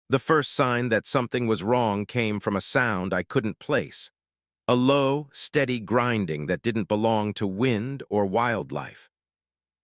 The first sign that something was wrong came from a sound I couldn't place, a low, steady grinding that didn't belong to wind or wildlife.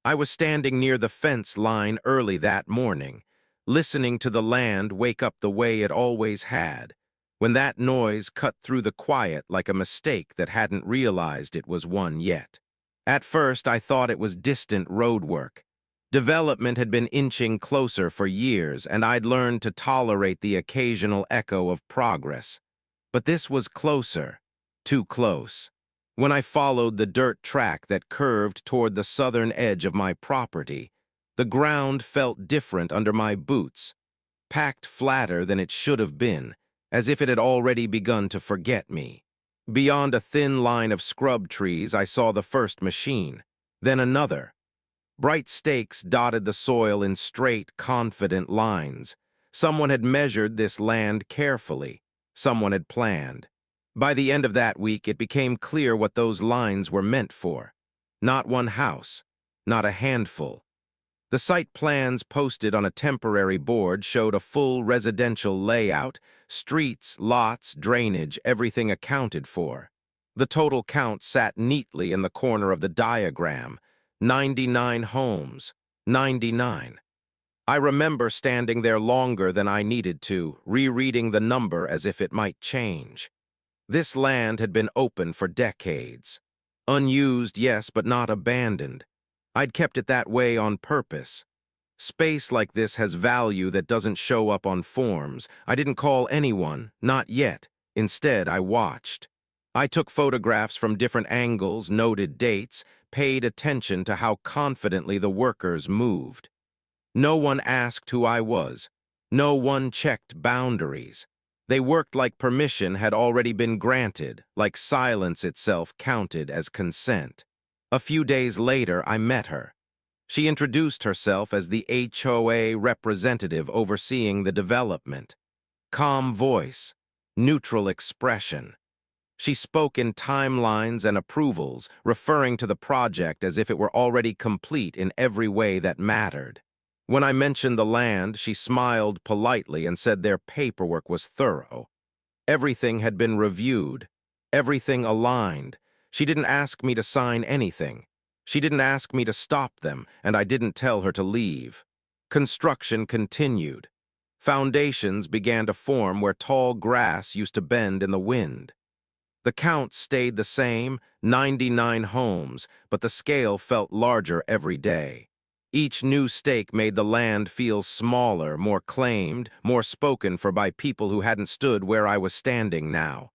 I was standing near the fence line early that morning, listening to the land wake up the way it always had, when that noise cut through the quiet like a mistake that hadn't realized it was one yet. At first, I thought it was distant roadwork. Development had been inching closer for years, and I'd learned to tolerate the occasional echo of progress. But this was closer, too close. When I followed the dirt track that curved toward the southern edge of my property, the ground felt different under my boots, packed flatter than it should have been, as if it had already begun to forget me. Beyond a thin line of scrub trees, I saw the first machine, then another. Bright stakes dotted the soil in straight, confident lines. Someone had measured this land carefully. Someone had planned. By the end of that week, it became clear what those lines were meant for. Not one house, not a handful. The site plans posted on a temporary board showed a full residential layout, streets, lots, drainage, everything accounted for. The total count sat neatly in the corner of the diagram. 99 homes. 99. I remember standing there longer than I needed to, rereading the number as if it might change. This land had been open for decades. Unused, yes, but not abandoned. I'd kept it that way on purpose. Space like this has value that doesn't show up on forms. I didn't call anyone, not yet. Instead, I watched. I took photographs from different angles, noted dates, paid attention to how confidently the workers moved. No one asked who I was. No one checked boundaries. They worked like permission had already been granted, like silence itself counted as consent. A few days later, I met her. She introduced herself as the HOA representative overseeing the development. Calm voice, neutral expression. She spoke in timelines and approvals, referring to the project as if it were already complete in every way that mattered. When I mentioned the land, she smiled politely and said their paperwork was thorough. Everything had been reviewed, everything aligned. She didn't ask me to sign anything. She didn't ask me to stop them, and I didn't tell her to leave. Construction continued. Foundations began to form where tall grass used to bend in the wind. The count stayed the same, 99 homes, but the scale felt larger every day. Each new stake made the land feel smaller, more claimed, more spoken for by people who hadn't stood where I was standing now.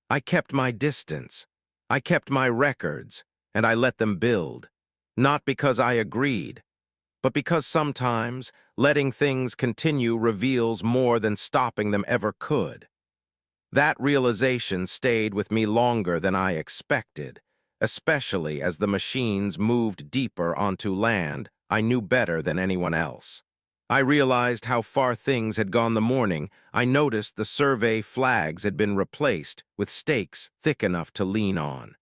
I kept my distance. I kept my records, and I let them build. Not because I agreed, but because sometimes letting things continue reveals more than stopping them ever could. That realization stayed with me longer than I expected, especially as the machines moved deeper onto land I knew better than anyone else. I realized how far things had gone the morning I noticed the survey flags had been replaced with stakes thick enough to lean on.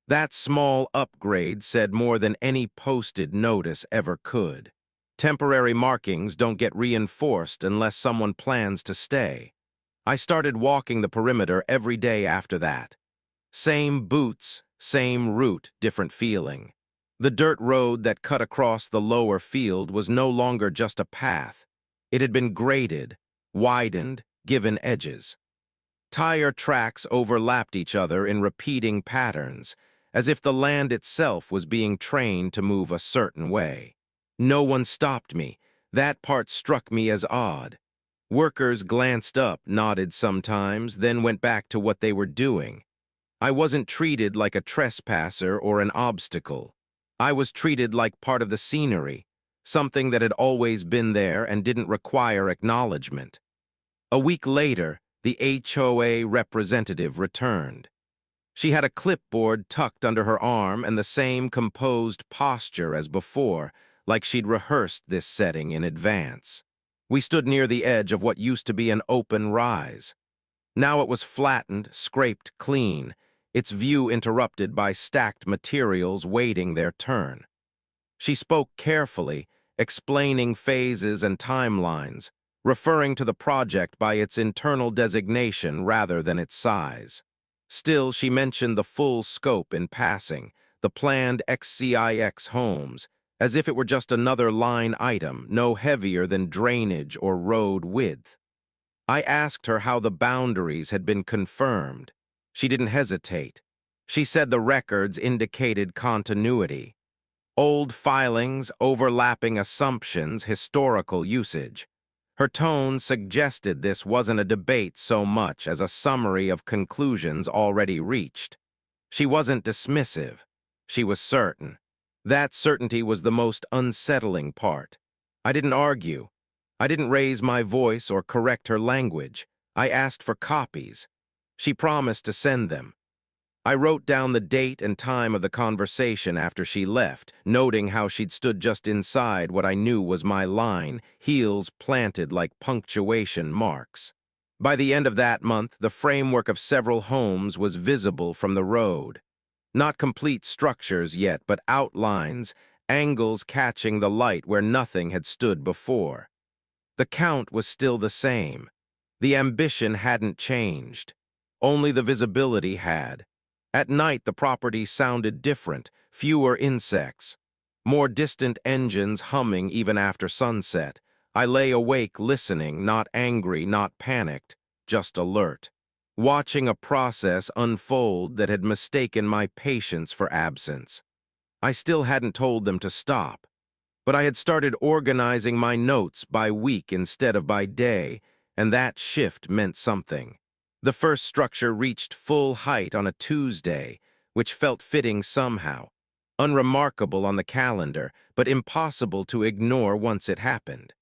That small upgrade said more than any posted notice ever could. Temporary markings don't get reinforced unless someone plans to stay. I started walking the perimeter every day after that. Same boots, same route, different feeling. The dirt road that cut across the lower field was no longer just a path. It had been graded, widened, given edges. Tire tracks overlapped each other in repeating patterns, as if the land itself was being trained to move a certain way. No one stopped me. That part struck me as odd. Workers glanced up, nodded sometimes, then went back to what they were doing. I wasn't treated like a trespasser or an obstacle. I was treated like part of the scenery, something that had always been there and didn't require acknowledgement. A week later, the HOA representative returned. She had a clipboard tucked under her arm and the same composed posture as before, like she'd rehearsed this setting in advance. We stood near the edge of what used to be an open rise. Now it was flattened, scraped clean, its view interrupted by stacked materials waiting their turn. She spoke carefully, explaining phases and timelines, referring to the project by its internal designation rather than its size. Still, she mentioned the full scope in passing, the planned XCIX homes, as if it were just another line item, no heavier than drainage or road width. I asked her how the boundaries had been confirmed. She didn't hesitate. She said the records indicated continuity. Old filings, overlapping assumptions, historical usage. Her tone suggested this wasn't a debate so much as a summary of conclusions already reached. She wasn't dismissive. She was certain. That certainty was the most unsettling part. I didn't argue. I didn't raise my voice or correct her language. I asked for copies. She promised to send them. I wrote down the date and time of the conversation after she left, noting how she'd stood just inside what I knew was my line, heels planted like punctuation marks. By the end of that month, the framework of several homes was visible from the road. Not complete structures yet, but outlines, angles catching the light where nothing had stood before. The count was still the same. The ambition hadn't changed. Only the visibility had. At night, the property sounded different, fewer insects, more distant engines humming even after sunset. I lay awake listening, not angry, not panicked, just alert, watching a process unfold that had mistaken my patience for absence. I still hadn't told them to stop, but I had started organizing my notes by week instead of by day, and that shift meant something. The first structure reached full height on a Tuesday, which felt fitting somehow. Unremarkable on the calendar, but impossible to ignore once it happened.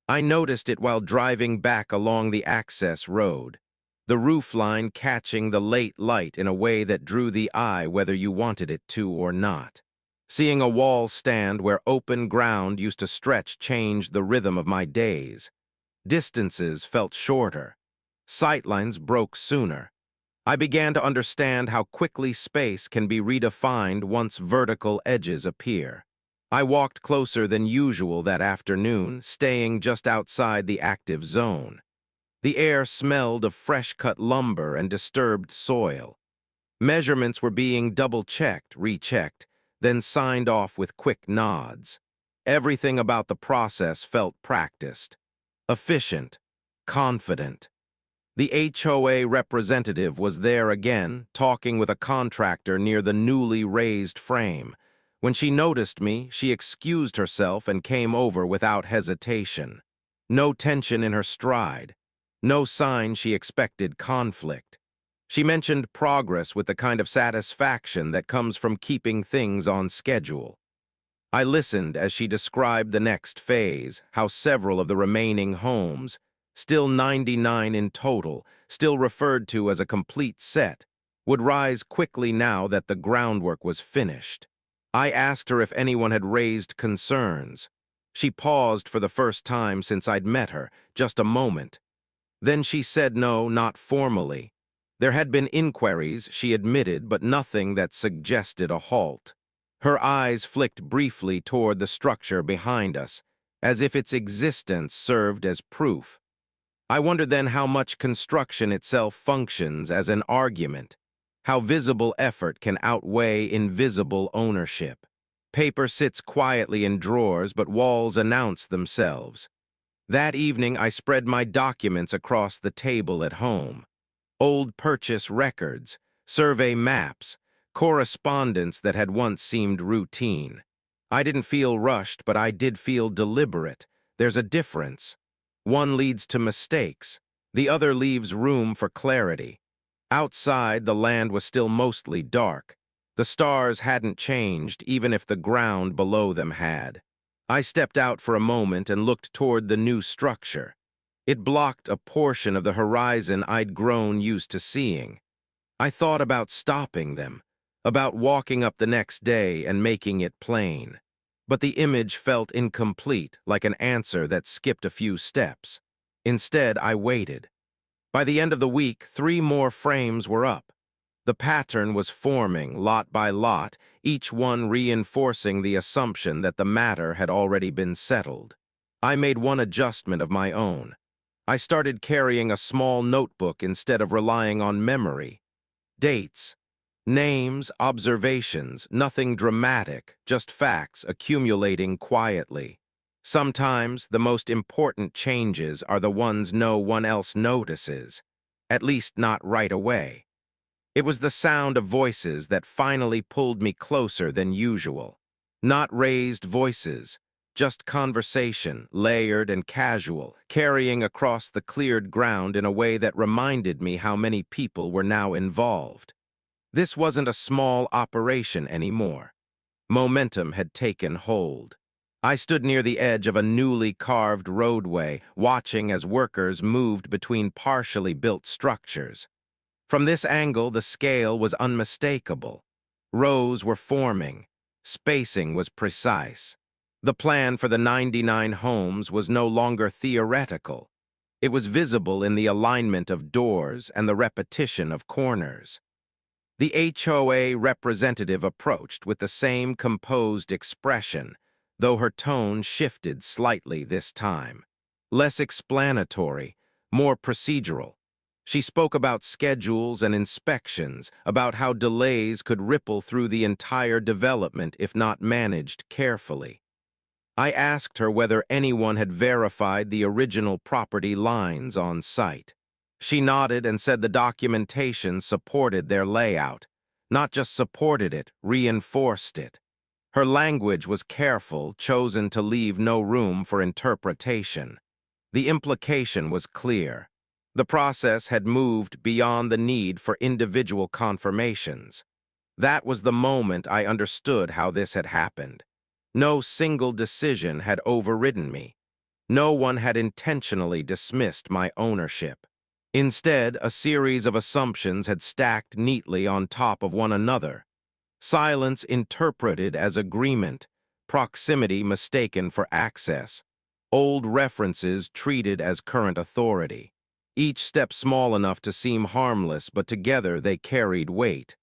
I noticed it while driving back along the access road, the roofline catching the late light in a way that drew the eye whether you wanted it to or not. Seeing a wall stand where open ground used to stretch changed the rhythm of my days. Distances felt shorter. Sightlines broke sooner. I began to understand how quickly space can be redefined once vertical edges appear. I walked closer than usual that afternoon, staying just outside the active zone. The air smelled of fresh-cut lumber and disturbed soil. Measurements were being double-checked, rechecked, then signed off with quick nods. Everything about the process felt practiced, efficient, confident. The HOA representative was there again, talking with a contractor near the newly raised frame. When she noticed me, she excused herself and came over without hesitation. No tension in her stride. No sign she expected conflict. She mentioned progress with the kind of satisfaction that comes from keeping things on schedule. I listened as she described the next phase, how several of the remaining homes, still 99 in total, still referred to as a complete set, would rise quickly now that the groundwork was finished. I asked her if anyone had raised concerns. She paused for the first time since I'd met her, just a moment. Then she said no, not formally. There had been inquiries, she admitted, but nothing that suggested a halt. Her eyes flicked briefly toward the structure behind us, as if its existence served as proof. I wondered then how much construction itself functions as an argument, how visible effort can outweigh invisible ownership. Paper sits quietly in drawers, but walls announce themselves. That evening, I spread my documents across the table at home. Old purchase records, survey maps, correspondence that had once seemed routine. I didn't feel rushed, but I did feel deliberate. There's a difference. One leads to mistakes. The other leaves room for clarity. Outside, the land was still mostly dark. The stars hadn't changed, even if the ground below them had. I stepped out for a moment and looked toward the new structure. It blocked a portion of the horizon I'd grown used to seeing. I thought about stopping them, about walking up the next day and making it plain. But the image felt incomplete, like an answer that skipped a few steps. Instead, I waited. By the end of the week, 3 more frames were up. The pattern was forming, lot by lot, each one reinforcing the assumption that the matter had already been settled. I made one adjustment of my own. I started carrying a small notebook instead of relying on memory. Dates, names, observations, nothing dramatic, just facts accumulating quietly. Sometimes the most important changes are the ones no one else notices, at least not right away. It was the sound of voices that finally pulled me closer than usual. Not raised voices, just conversation, layered and casual, carrying across the cleared ground in a way that reminded me how many people were now involved. This wasn't a small operation anymore. Momentum had taken hold. I stood near the edge of a newly carved roadway, watching as workers moved between partially built structures. From this angle, the scale was unmistakable. Rows were forming. Spacing was precise. The plan for the 99 homes was no longer theoretical. It was visible in the alignment of doors and the repetition of corners. The HOA representative approached with the same composed expression, though her tone shifted slightly this time. Less explanatory, more procedural. She spoke about schedules and inspections, about how delays could ripple through the entire development if not managed carefully. I asked her whether anyone had verified the original property lines on site. She nodded and said the documentation supported their layout. Not just supported it, reinforced it. Her language was careful, chosen to leave no room for interpretation. The implication was clear. The process had moved beyond the need for individual confirmations. That was the moment I understood how this had happened. No single decision had overridden me. No one had intentionally dismissed my ownership. Instead, a series of assumptions had stacked neatly on top of one another. Silence interpreted as agreement, proximity mistaken for access, old references treated as current authority. Each step small enough to seem harmless, but together they carried weight.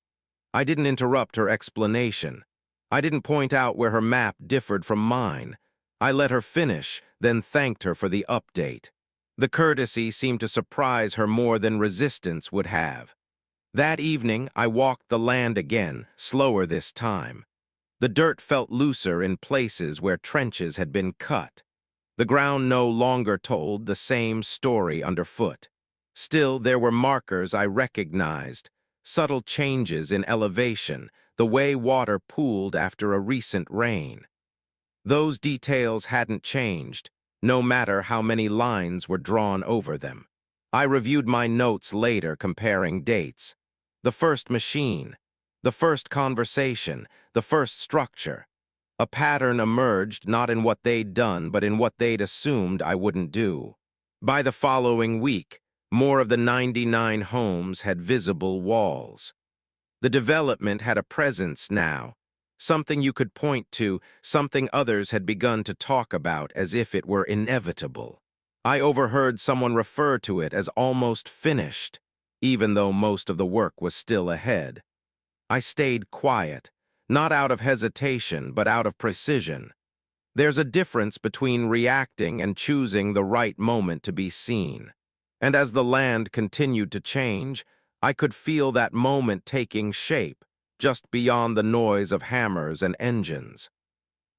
I didn't interrupt her explanation. I didn't point out where her map differed from mine. I let her finish, then thanked her for the update. The courtesy seemed to surprise her more than resistance would have. That evening, I walked the land again, slower this time. The dirt felt looser in places where trenches had been cut. The ground no longer told the same story underfoot. Still, there were markers I recognized, subtle changes in elevation, the way water pooled after a recent rain. Those details hadn't changed, no matter how many lines were drawn over them. I reviewed my notes later, comparing dates. The first machine, the first conversation, the first structure. A pattern emerged not in what they'd done, but in what they'd assumed I wouldn't do. By the following week, more of the 99 homes had visible walls. The development had a presence now, something you could point to, something others had begun to talk about as if it were inevitable. I overheard someone refer to it as almost finished, even though most of the work was still ahead. I stayed quiet, not out of hesitation, but out of precision. There's a difference between reacting and choosing the right moment to be seen. And as the land continued to change, I could feel that moment taking shape, just beyond the noise of hammers and engines.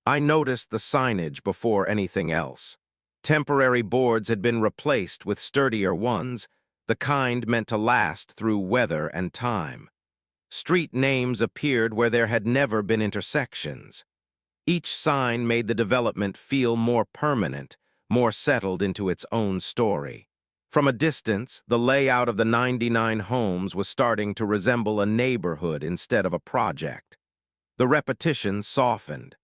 I noticed the signage before anything else. Temporary boards had been replaced with sturdier ones, the kind meant to last through weather and time. Street names appeared where there had never been intersections. Each sign made the development feel more permanent, more settled into its own story. From a distance, the layout of the 99 homes was starting to resemble a neighborhood instead of a project. The repetition softened.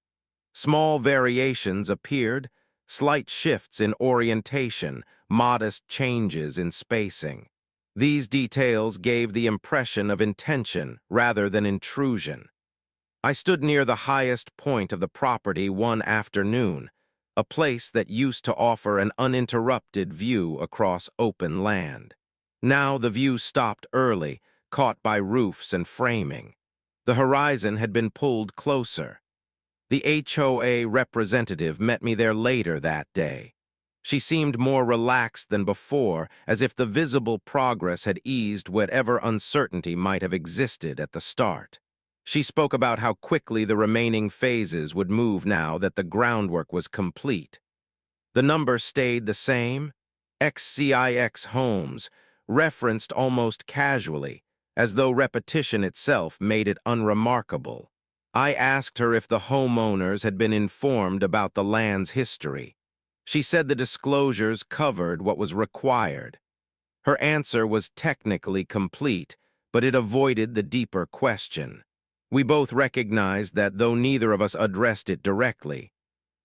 Small variations appeared, slight shifts in orientation, modest changes in spacing. These details gave the impression of intention rather than intrusion. I stood near the highest point of the property one afternoon, a place that used to offer an uninterrupted view across open land. Now the view stopped early, caught by roofs and framing. The horizon had been pulled closer. The HOA representative met me there later that day. She seemed more relaxed than before, as if the visible progress had eased whatever uncertainty might have existed at the start. She spoke about how quickly the remaining phases would move now that the groundwork was complete. The number stayed the same, XCIX homes, referenced almost casually, as though repetition itself made it unremarkable. I asked her if the homeowners had been informed about the land's history. She said the disclosures covered what was required. Her answer was technically complete, but it avoided the deeper question. We both recognized that though neither of us addressed it directly,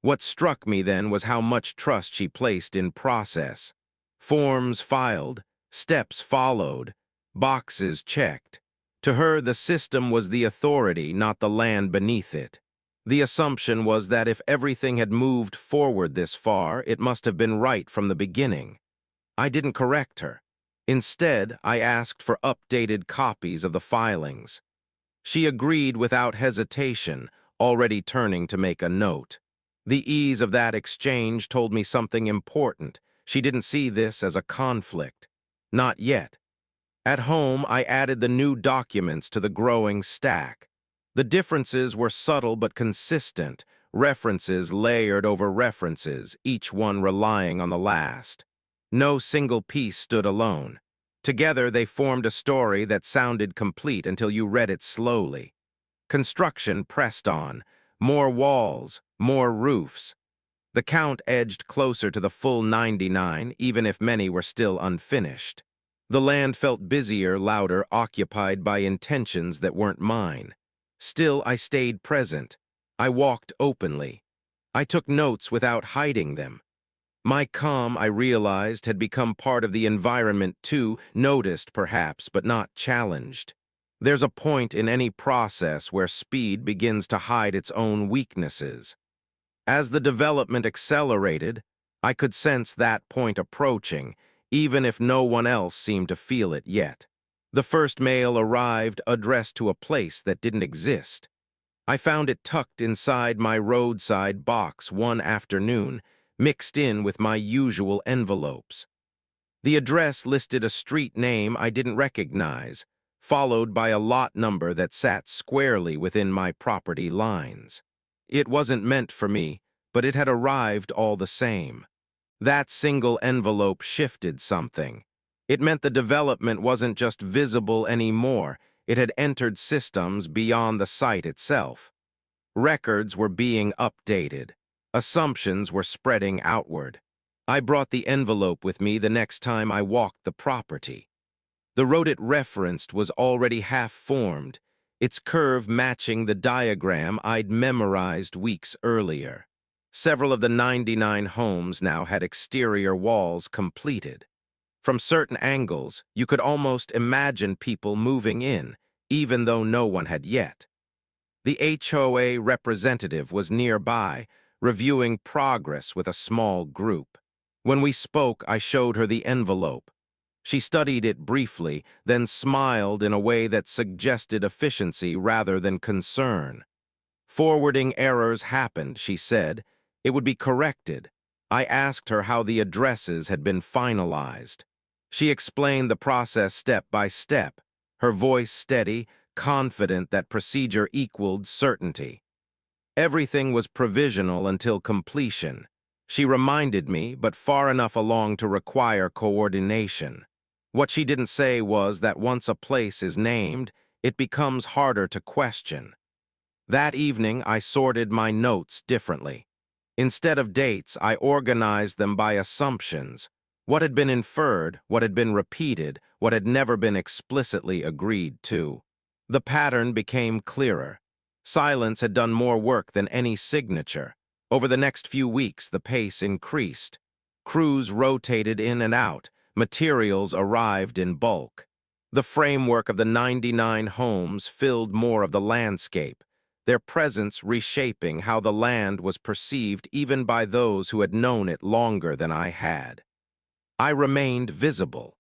what struck me then was how much trust she placed in process. Forms filed, steps followed, boxes checked. To her, the system was the authority, not the land beneath it. The assumption was that if everything had moved forward this far, it must have been right from the beginning. I didn't correct her. Instead, I asked for updated copies of the filings. She agreed without hesitation, already turning to make a note. The ease of that exchange told me something important. She didn't see this as a conflict. Not yet. At home, I added the new documents to the growing stack. The differences were subtle but consistent, references layered over references, each one relying on the last. No single piece stood alone. Together, they formed a story that sounded complete until you read it slowly. Construction pressed on. More walls, more roofs. The count edged closer to the full 99, even if many were still unfinished. The land felt busier, louder, occupied by intentions that weren't mine. Still, I stayed present. I walked openly. I took notes without hiding them. My calm, I realized, had become part of the environment too, noticed perhaps, but not challenged. There's a point in any process where speed begins to hide its own weaknesses. As the development accelerated, I could sense that point approaching, even if no one else seemed to feel it yet. The first mail arrived addressed to a place that didn't exist. I found it tucked inside my roadside box one afternoon, mixed in with my usual envelopes. The address listed a street name I didn't recognize, followed by a lot number that sat squarely within my property lines. It wasn't meant for me, but it had arrived all the same. That single envelope shifted something. It meant the development wasn't just visible anymore, it had entered systems beyond the site itself. Records were being updated. Assumptions were spreading outward. I brought the envelope with me the next time I walked the property. The road it referenced was already half-formed, its curve matching the diagram I'd memorized weeks earlier. Several of the 99 homes now had exterior walls completed. From certain angles, you could almost imagine people moving in, even though no one had yet. The HOA representative was nearby, reviewing progress with a small group. When we spoke, I showed her the envelope. She studied it briefly, then smiled in a way that suggested efficiency rather than concern. Forwarding errors happened, she said. It would be corrected. I asked her how the addresses had been finalized. She explained the process step by step, her voice steady, confident that procedure equaled certainty. Everything was provisional until completion. She reminded me, but far enough along to require coordination. What she didn't say was that once a place is named, it becomes harder to question. That evening, I sorted my notes differently. Instead of dates, I organized them by assumptions. What had been inferred, what had been repeated, what had never been explicitly agreed to. The pattern became clearer. Silence had done more work than any signature. Over the next few weeks, the pace increased. Crews rotated in and out. Materials arrived in bulk. The framework of the 99 homes filled more of the landscape, their presence reshaping how the land was perceived even by those who had known it longer than I had. I remained visible.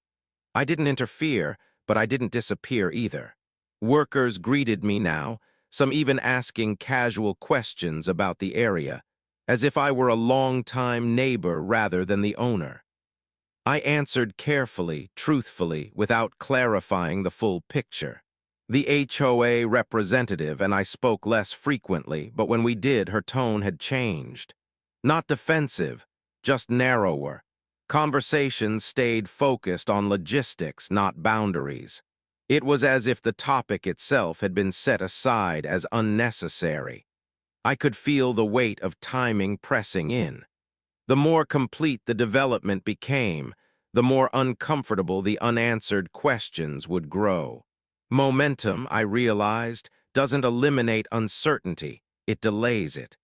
I didn't interfere, but I didn't disappear either. Workers greeted me now, some even asking casual questions about the area, as if I were a long-time neighbor rather than the owner. I answered carefully, truthfully, without clarifying the full picture. The HOA representative and I spoke less frequently, but when we did, her tone had changed. Not defensive, just narrower. Conversations stayed focused on logistics, not boundaries. It was as if the topic itself had been set aside as unnecessary. I could feel the weight of timing pressing in. The more complete the development became, the more uncomfortable the unanswered questions would grow. Momentum, I realized, doesn't eliminate uncertainty, it delays it.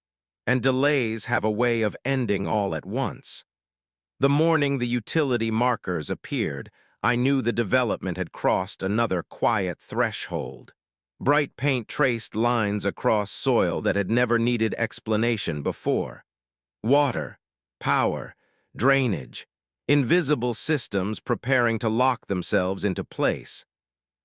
And delays have a way of ending all at once. The morning the utility markers appeared, I knew the development had crossed another quiet threshold. Bright paint traced lines across soil that had never needed explanation before. Water, power, drainage, invisible systems preparing to lock themselves into place.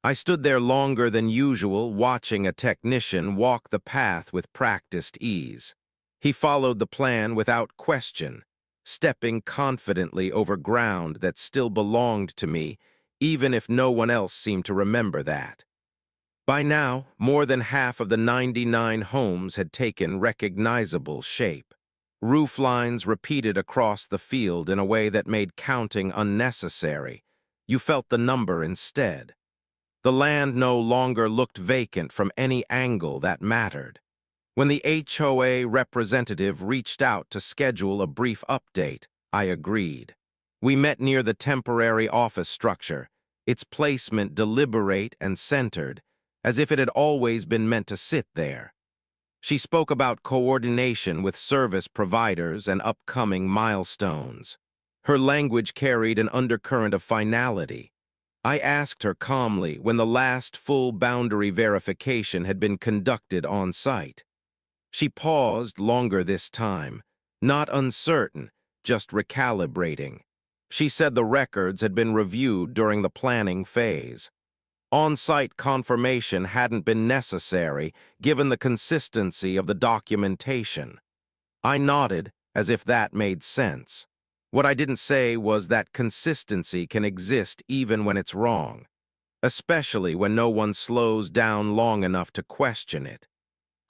I stood there longer than usual, watching a technician walk the path with practiced ease. He followed the plan without question, stepping confidently over ground that still belonged to me, even if no one else seemed to remember that. By now, more than half of the 99 homes had taken recognizable shape. Roof lines repeated across the field in a way that made counting unnecessary. You felt the number instead. The land no longer looked vacant from any angle that mattered. When the HOA representative reached out to schedule a brief update, I agreed. We met near the temporary office structure, its placement deliberate and centered, as if it had always been meant to sit there. She spoke about coordination with service providers and upcoming milestones. Her language carried an undercurrent of finality. I asked her calmly when the last full boundary verification had been conducted on site. She paused longer this time, not uncertain, just recalibrating. She said the records had been reviewed during the planning phase. On-site confirmation hadn't been necessary, given the consistency of the documentation. I nodded, as if that made sense. What I didn't say was that consistency can exist even when it's wrong, especially when no one slows down long enough to question it.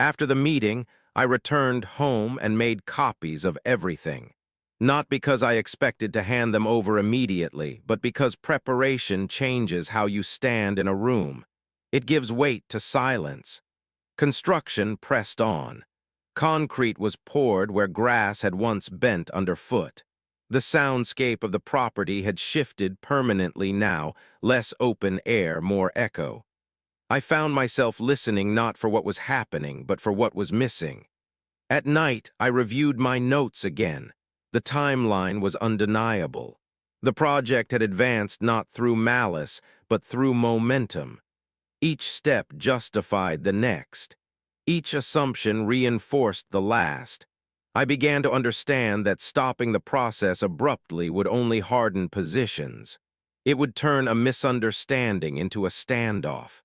After the meeting, I returned home and made copies of everything. Not because I expected to hand them over immediately, but because preparation changes how you stand in a room. It gives weight to silence. Construction pressed on. Concrete was poured where grass had once bent underfoot. The soundscape of the property had shifted permanently now, less open air, more echo. I found myself listening not for what was happening, but for what was missing. At night, I reviewed my notes again. The timeline was undeniable. The project had advanced not through malice, but through momentum. Each step justified the next. Each assumption reinforced the last. I began to understand that stopping the process abruptly would only harden positions. It would turn a misunderstanding into a standoff.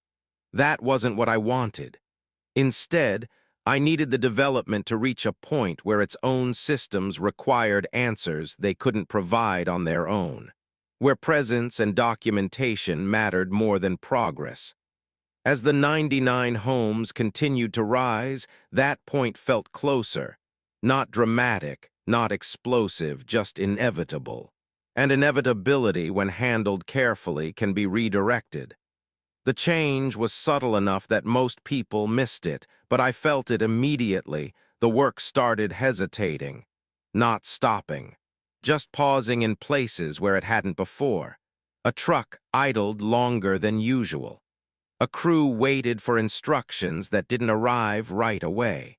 That wasn't what I wanted. Instead, I needed the development to reach a point where its own systems required answers they couldn't provide on their own, where presence and documentation mattered more than progress. As the 99 homes continued to rise, that point felt closer, not dramatic, not explosive, just inevitable. And inevitability, when handled carefully, can be redirected. The change was subtle enough that most people missed it, but I felt it immediately. The work started hesitating, not stopping, just pausing in places where it hadn't before. A truck idled longer than usual. A crew waited for instructions that didn't arrive right away.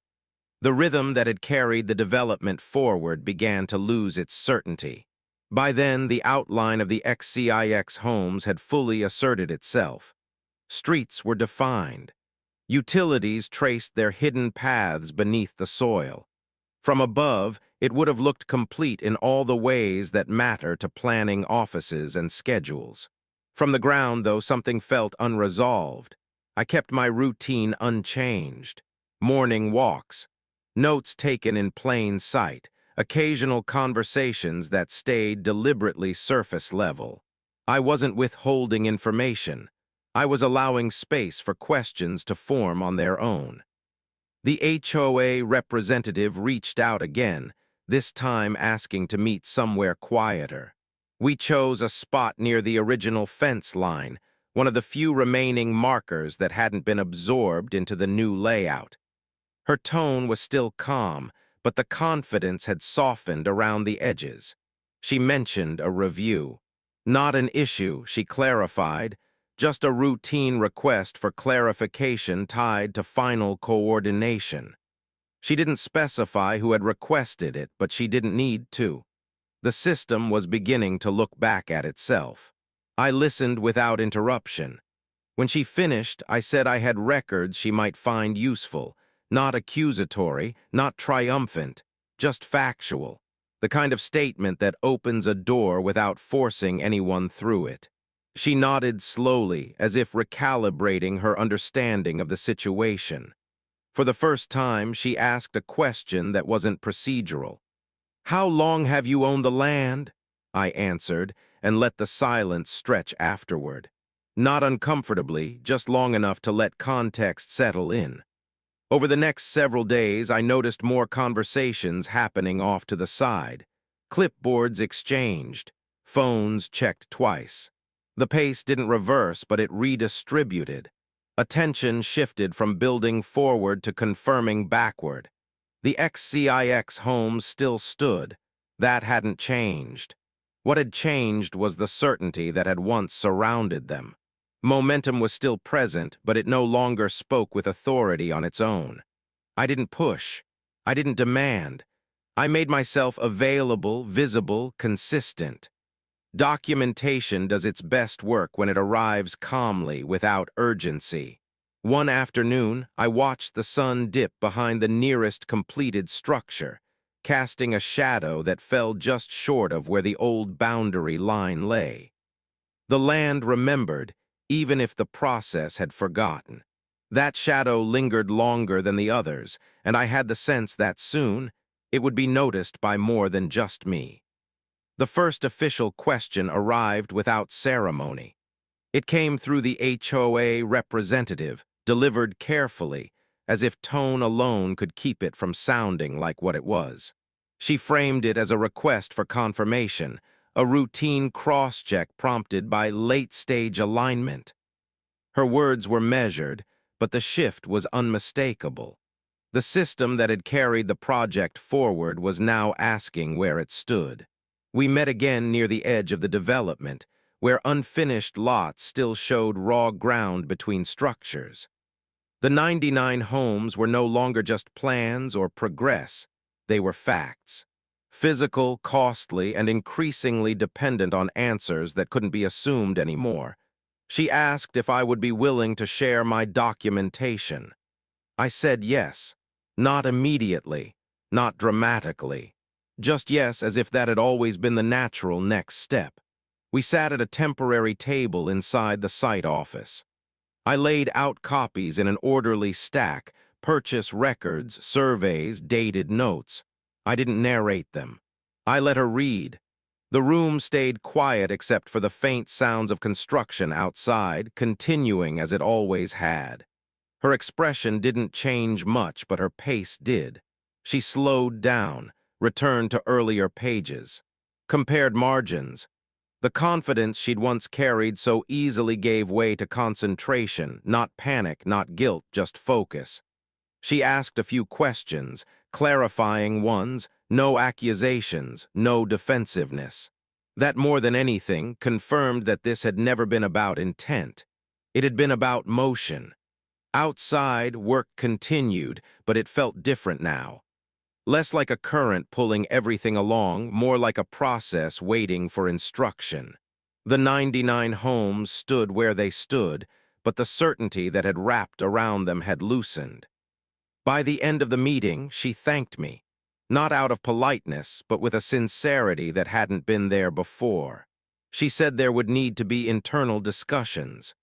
The rhythm that had carried the development forward began to lose its certainty. By then, the outline of the XCIX homes had fully asserted itself. Streets were defined. Utilities traced their hidden paths beneath the soil. From above, it would have looked complete in all the ways that matter to planning offices and schedules. From the ground, though, something felt unresolved. I kept my routine unchanged. Morning walks, notes taken in plain sight, occasional conversations that stayed deliberately surface level. I wasn't withholding information. I was allowing space for questions to form on their own. The HOA representative reached out again, this time asking to meet somewhere quieter. We chose a spot near the original fence line, one of the few remaining markers that hadn't been absorbed into the new layout. Her tone was still calm, but the confidence had softened around the edges. She mentioned a review. Not an issue, she clarified, just a routine request for clarification tied to final coordination. She didn't specify who had requested it, but she didn't need to. The system was beginning to look back at itself. I listened without interruption. When she finished, I said I had records she might find useful, not accusatory, not triumphant, just factual, the kind of statement that opens a door without forcing anyone through it. She nodded slowly, as if recalibrating her understanding of the situation. For the first time, she asked a question that wasn't procedural. "How long have you owned the land?" I answered, and let the silence stretch afterward. Not uncomfortably, just long enough to let context settle in. Over the next several days, I noticed more conversations happening off to the side. Clipboards exchanged, phones checked twice. The pace didn't reverse, but it redistributed. Attention shifted from building forward to confirming backward. The XCIX homes still stood. That hadn't changed. What had changed was the certainty that had once surrounded them. Momentum was still present, but it no longer spoke with authority on its own. I didn't push. I didn't demand. I made myself available, visible, consistent. Documentation does its best work when it arrives calmly, without urgency. One afternoon, I watched the sun dip behind the nearest completed structure, casting a shadow that fell just short of where the old boundary line lay. The land remembered, even if the process had forgotten. That shadow lingered longer than the others, and I had the sense that soon it would be noticed by more than just me. The first official question arrived without ceremony. It came through the HOA representative, delivered carefully, as if tone alone could keep it from sounding like what it was. She framed it as a request for confirmation, a routine cross-check prompted by late-stage alignment. Her words were measured, but the shift was unmistakable. The system that had carried the project forward was now asking where it stood. We met again near the edge of the development, where unfinished lots still showed raw ground between structures. The 99 homes were no longer just plans or progress, they were facts. Physical, costly, and increasingly dependent on answers that couldn't be assumed anymore. She asked if I would be willing to share my documentation. I said yes, not immediately, not dramatically. Just yes, as if that had always been the natural next step. We sat at a temporary table inside the site office. I laid out copies in an orderly stack, purchase records, surveys, dated notes. I didn't narrate them. I let her read. The room stayed quiet except for the faint sounds of construction outside, continuing as it always had. Her expression didn't change much, but her pace did. She slowed down, returned to earlier pages, compared margins. The confidence she'd once carried so easily gave way to concentration, not panic, not guilt, just focus. She asked a few questions, clarifying ones, no accusations, no defensiveness. That more than anything confirmed that this had never been about intent. It had been about motion. Outside, work continued, but it felt different now. Less like a current pulling everything along, more like a process waiting for instruction. The 99 homes stood where they stood, but the certainty that had wrapped around them had loosened. By the end of the meeting, she thanked me, not out of politeness, but with a sincerity that hadn't been there before. She said there would need to be internal discussions,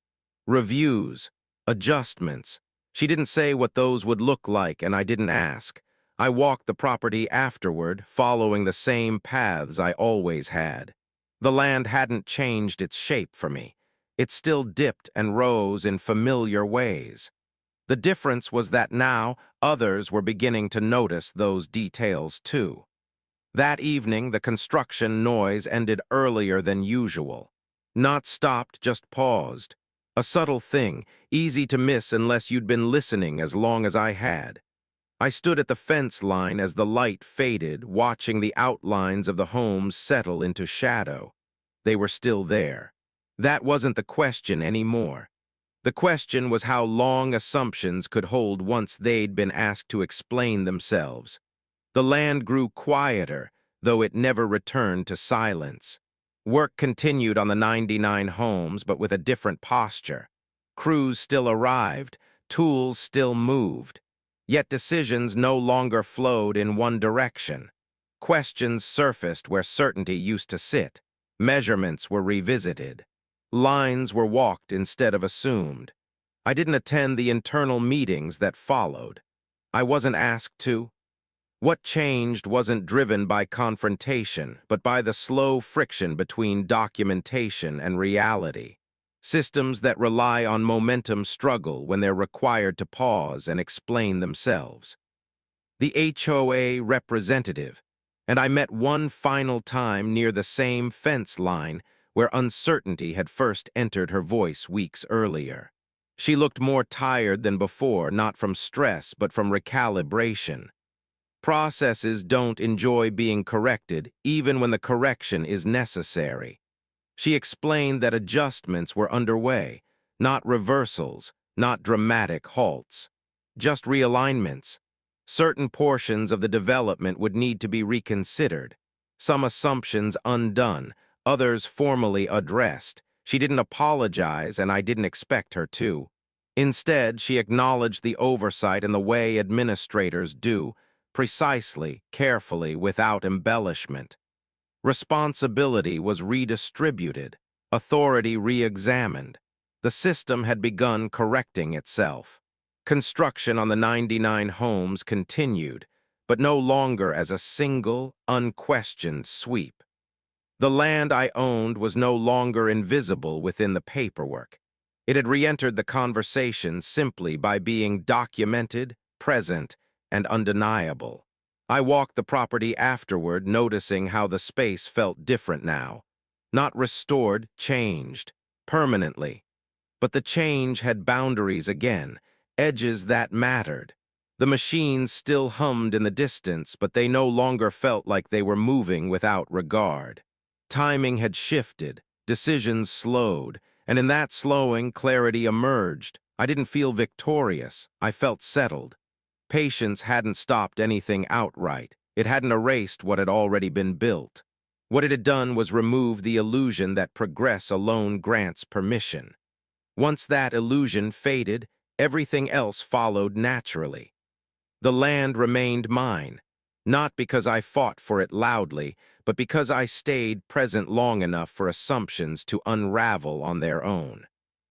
reviews, Adjustments. She didn't say what those would look like, and I didn't ask. I walked the property afterward, following the same paths I always had. The land hadn't changed its shape for me. It still dipped and rose in familiar ways. The difference was that now others were beginning to notice those details too. That evening, the construction noise ended earlier than usual. Not stopped, just paused. A subtle thing, easy to miss unless you'd been listening as long as I had. I stood at the fence line as the light faded, watching the outlines of the homes settle into shadow. They were still there. That wasn't the question anymore. The question was how long assumptions could hold once they'd been asked to explain themselves. The land grew quieter, though it never returned to silence. Work continued on the 99 homes, but with a different posture. Crews still arrived, tools still moved. Yet decisions no longer flowed in one direction. Questions surfaced where certainty used to sit. Measurements were revisited. Lines were walked instead of assumed. I didn't attend the internal meetings that followed. I wasn't asked to. What changed wasn't driven by confrontation, but by the slow friction between documentation and reality. Systems that rely on momentum struggle when they're required to pause and explain themselves. The HOA representative, and I met one final time near the same fence line where uncertainty had first entered her voice weeks earlier. She looked more tired than before, not from stress, but from recalibration. Processes don't enjoy being corrected, even when the correction is necessary. She explained that adjustments were underway, not reversals, not dramatic halts, just realignments. Certain portions of the development would need to be reconsidered, some assumptions undone, others formally addressed. She didn't apologize, and I didn't expect her to. Instead, she acknowledged the oversight in the way administrators do, precisely, carefully, without embellishment. Responsibility was redistributed, authority re-examined. The system had begun correcting itself. Construction on the 99 homes continued, but no longer as a single, unquestioned sweep. The land I owned was no longer invisible within the paperwork. It had re-entered the conversation simply by being documented, present, and undeniable. I walked the property afterward, noticing how the space felt different now. Not restored, changed, permanently. But the change had boundaries again, edges that mattered. The machines still hummed in the distance, but they no longer felt like they were moving without regard. Timing had shifted, decisions slowed, and in that slowing, clarity emerged. I didn't feel victorious, I felt settled. Patience hadn't stopped anything outright. It hadn't erased what had already been built. What it had done was remove the illusion that progress alone grants permission. Once that illusion faded, everything else followed naturally. The land remained mine, not because I fought for it loudly, but because I stayed present long enough for assumptions to unravel on their own.